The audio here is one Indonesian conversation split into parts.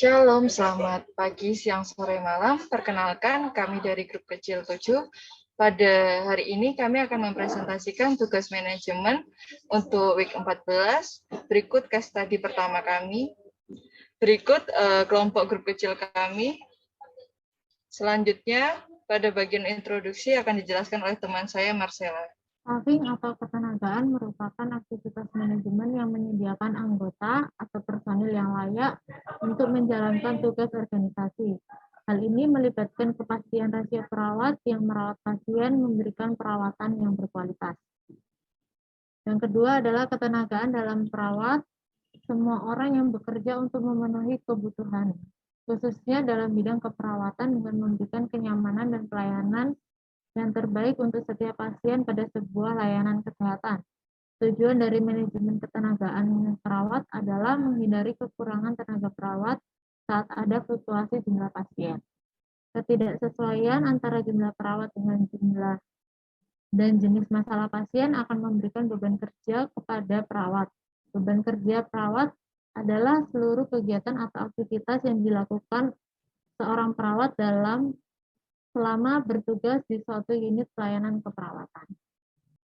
Shalom, selamat pagi, siang, sore, malam. Perkenalkan, kami dari grup kecil 7. Pada hari ini kami akan mempresentasikan tugas manajemen untuk week 14. Berikut case study pertama kami. Berikut kelompok grup kecil kami. Selanjutnya, pada bagian introduksi akan dijelaskan oleh teman saya, Marcella. Staffing atau ketenagaan merupakan aktivitas manajemen yang menyediakan anggota atau personil yang layak untuk menjalankan tugas organisasi. Hal ini melibatkan kepastian rasio perawat yang merawat pasien memberikan perawatan yang berkualitas. Yang kedua adalah ketenagaan dalam perawat, semua orang yang bekerja untuk memenuhi kebutuhan, khususnya dalam bidang keperawatan dengan memberikan kenyamanan dan pelayanan yang terbaik untuk setiap pasien pada sebuah layanan kesehatan. Tujuan dari manajemen ketenagaan perawat adalah menghindari kekurangan tenaga perawat saat ada fluktuasi jumlah pasien. Ketidaksesuaian antara jumlah perawat dengan jumlah dan jenis masalah pasien akan memberikan beban kerja kepada perawat. Beban kerja perawat adalah seluruh kegiatan atau aktivitas yang dilakukan seorang perawat selama bertugas di suatu unit pelayanan keperawatan.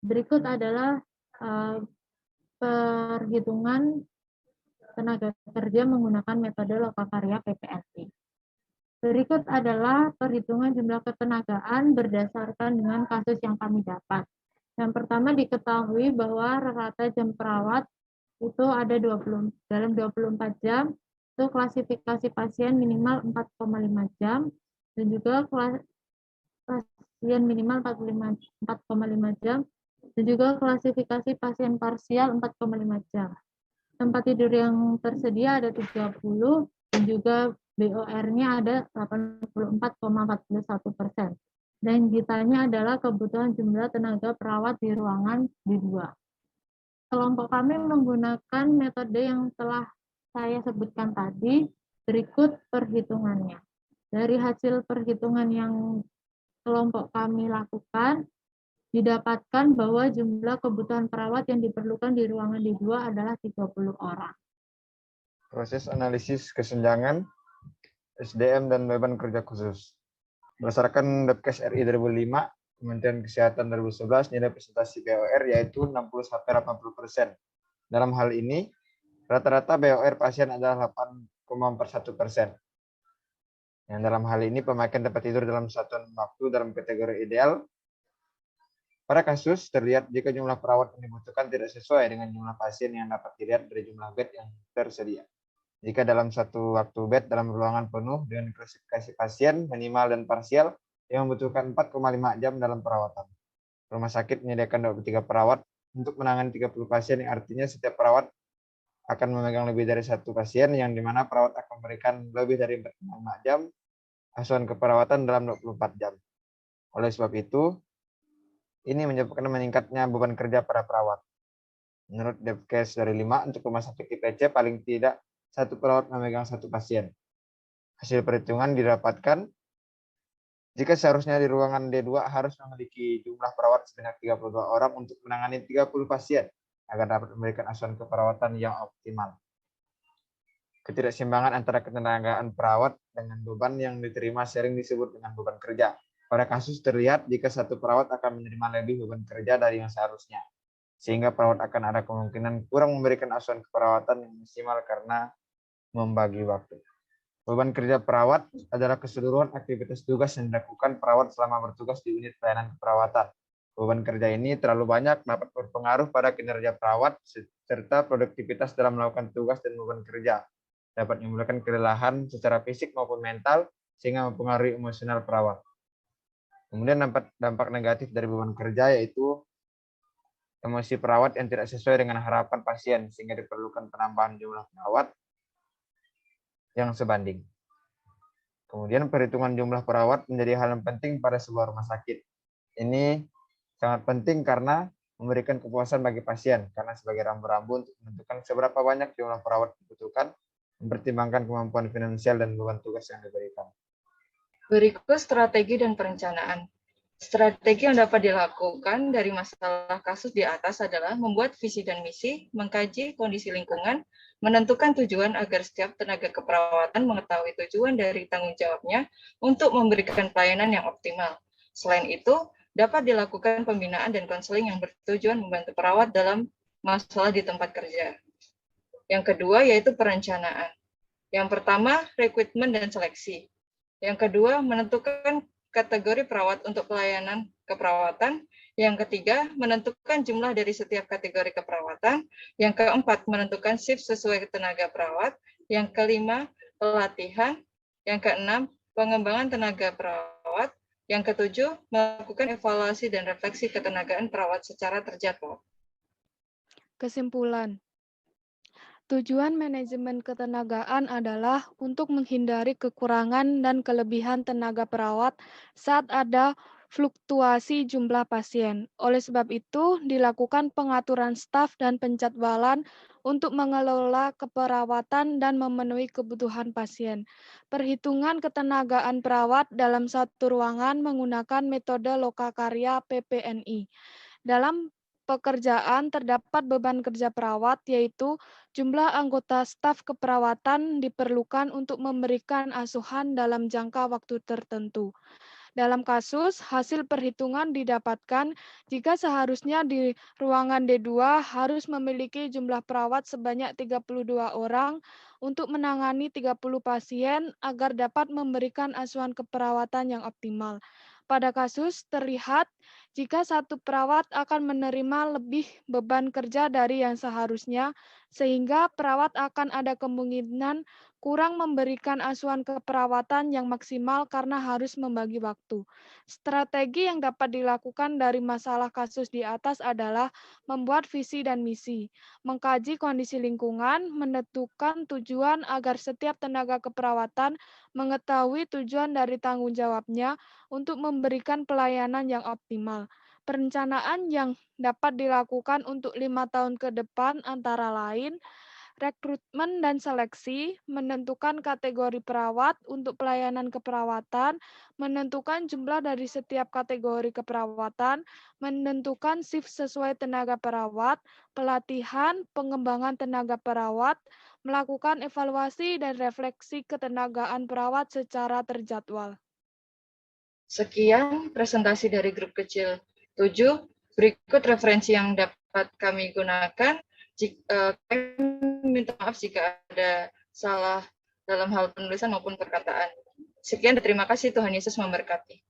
Berikut adalah perhitungan tenaga kerja menggunakan metode lokakarya PPLT. Berikut adalah perhitungan jumlah ketenagaan berdasarkan dengan kasus yang kami dapat. Yang pertama diketahui bahwa rata jam perawat itu ada dalam 24 jam, itu klasifikasi pasien minimal 4,5 jam, dan juga pasien minimal 4,5 jam, dan juga klasifikasi pasien parsial 4,5 jam. Tempat tidur yang tersedia ada 30, dan juga BOR-nya ada 84,41%. Dan ditanya adalah kebutuhan jumlah tenaga perawat di ruangan D2. Kelompok kami menggunakan metode yang telah saya sebutkan tadi, berikut perhitungannya. Dari hasil perhitungan yang kelompok kami lakukan, didapatkan bahwa jumlah kebutuhan perawat yang diperlukan di ruangan D2 adalah 30 orang. Proses analisis kesenjangan, SDM dan beban kerja khusus. Berdasarkan Depkes RI 2005, Kementerian Kesehatan 2011, nilai presentasi BOR yaitu 60-80%. Dalam hal ini, rata-rata BOR pasien adalah 8,41%. Yang dalam hal ini pemakaian tempat tidur dalam satuan waktu dalam kategori ideal. Pada kasus terlihat jika jumlah perawat yang dibutuhkan tidak sesuai dengan jumlah pasien yang dapat dilihat dari jumlah bed yang tersedia. Jika dalam satu waktu bed dalam ruangan penuh dengan klasifikasi pasien minimal dan parsial yang membutuhkan 4,5 jam dalam perawatan. Rumah sakit menyediakan 23 perawat untuk menangani 30 pasien yang artinya setiap perawat akan memegang lebih dari satu pasien yang dimana perawat akan memberikan lebih dari 45 jam asuhan keperawatan dalam 24 jam. Oleh sebab itu, ini menyebabkan meningkatnya beban kerja para perawat. Menurut Depkes dari 5, untuk rumah sakit IPC paling tidak satu perawat memegang satu pasien. Hasil perhitungan didapatkan jika seharusnya di ruangan D2 harus memiliki jumlah perawat sebanyak 32 orang untuk menangani 30 pasien agar dapat memberikan asuhan keperawatan yang optimal. Ketidakseimbangan antara ketenagaan perawat dengan beban yang diterima sering disebut dengan beban kerja. Pada kasus terlihat jika satu perawat akan menerima lebih beban kerja dari yang seharusnya, sehingga perawat akan ada kemungkinan kurang memberikan asuhan keperawatan yang maksimal karena membagi waktu. Beban kerja perawat adalah keseluruhan aktivitas tugas yang dilakukan perawat selama bertugas di unit pelayanan keperawatan. Beban kerja ini terlalu banyak dapat berpengaruh pada kinerja perawat serta produktivitas dalam melakukan tugas dan beban kerja. Dapat menimbulkan kelelahan secara fisik maupun mental sehingga mempengaruhi emosional perawat. Kemudian dampak negatif dari beban kerja yaitu emosi perawat yang tidak sesuai dengan harapan pasien sehingga diperlukan penambahan jumlah perawat yang sebanding. Kemudian perhitungan jumlah perawat menjadi hal yang penting pada sebuah rumah sakit. Ini sangat penting karena memberikan kepuasan bagi pasien karena sebagai rambu-rambu untuk menentukan seberapa banyak jumlah perawat dibutuhkan, mempertimbangkan kemampuan finansial dan beban tugas yang diberikan. Berikut strategi dan perencanaan. Strategi yang dapat dilakukan dari masalah kasus di atas adalah membuat visi dan misi, mengkaji kondisi lingkungan, menentukan tujuan agar setiap tenaga keperawatan mengetahui tujuan dari tanggung jawabnya untuk memberikan pelayanan yang optimal. Selain itu, dapat dilakukan pembinaan dan konseling yang bertujuan membantu perawat dalam masalah di tempat kerja. Yang kedua yaitu perencanaan. Yang pertama, rekrutmen dan seleksi. Yang kedua, menentukan kategori perawat untuk pelayanan keperawatan. Yang ketiga, menentukan jumlah dari setiap kategori keperawatan. Yang keempat, menentukan shift sesuai tenaga perawat. Yang kelima, pelatihan. Yang keenam, pengembangan tenaga perawat. Yang ketujuh, melakukan evaluasi dan refleksi ketenagaan perawat secara terjadwal. Kesimpulan. Tujuan manajemen ketenagaan adalah untuk menghindari kekurangan dan kelebihan tenaga perawat saat ada fluktuasi jumlah pasien. Oleh sebab itu, dilakukan pengaturan staf dan penjadwalan untuk mengelola keperawatan dan memenuhi kebutuhan pasien. Perhitungan ketenagaan perawat dalam satu ruangan menggunakan metode lokakarya PPNI. Dalam pekerjaan terdapat beban kerja perawat, yaitu jumlah anggota staf keperawatan diperlukan untuk memberikan asuhan dalam jangka waktu tertentu. Dalam kasus, hasil perhitungan didapatkan jika seharusnya di ruangan D2 harus memiliki jumlah perawat sebanyak 32 orang untuk menangani 30 pasien agar dapat memberikan asuhan keperawatan yang optimal. Pada kasus terlihat jika satu perawat akan menerima lebih beban kerja dari yang seharusnya, sehingga perawat akan ada kemungkinan kurang memberikan asuhan keperawatan yang maksimal karena harus membagi waktu. Strategi yang dapat dilakukan dari masalah kasus di atas adalah membuat visi dan misi, mengkaji kondisi lingkungan, menentukan tujuan agar setiap tenaga keperawatan mengetahui tujuan dari tanggung jawabnya untuk memberikan pelayanan yang optimal. Perencanaan yang dapat dilakukan untuk 5 tahun ke depan antara lain rekrutmen dan seleksi, menentukan kategori perawat untuk pelayanan keperawatan, menentukan jumlah dari setiap kategori keperawatan, menentukan shift sesuai tenaga perawat, pelatihan, pengembangan tenaga perawat, melakukan evaluasi dan refleksi ketenagaan perawat secara terjadwal. Sekian presentasi dari grup kecil 7. Berikut referensi yang dapat kami gunakan. Kami minta maaf jika ada salah dalam hal penulisan maupun perkataan. Sekian, terima kasih. Tuhan Yesus memberkati.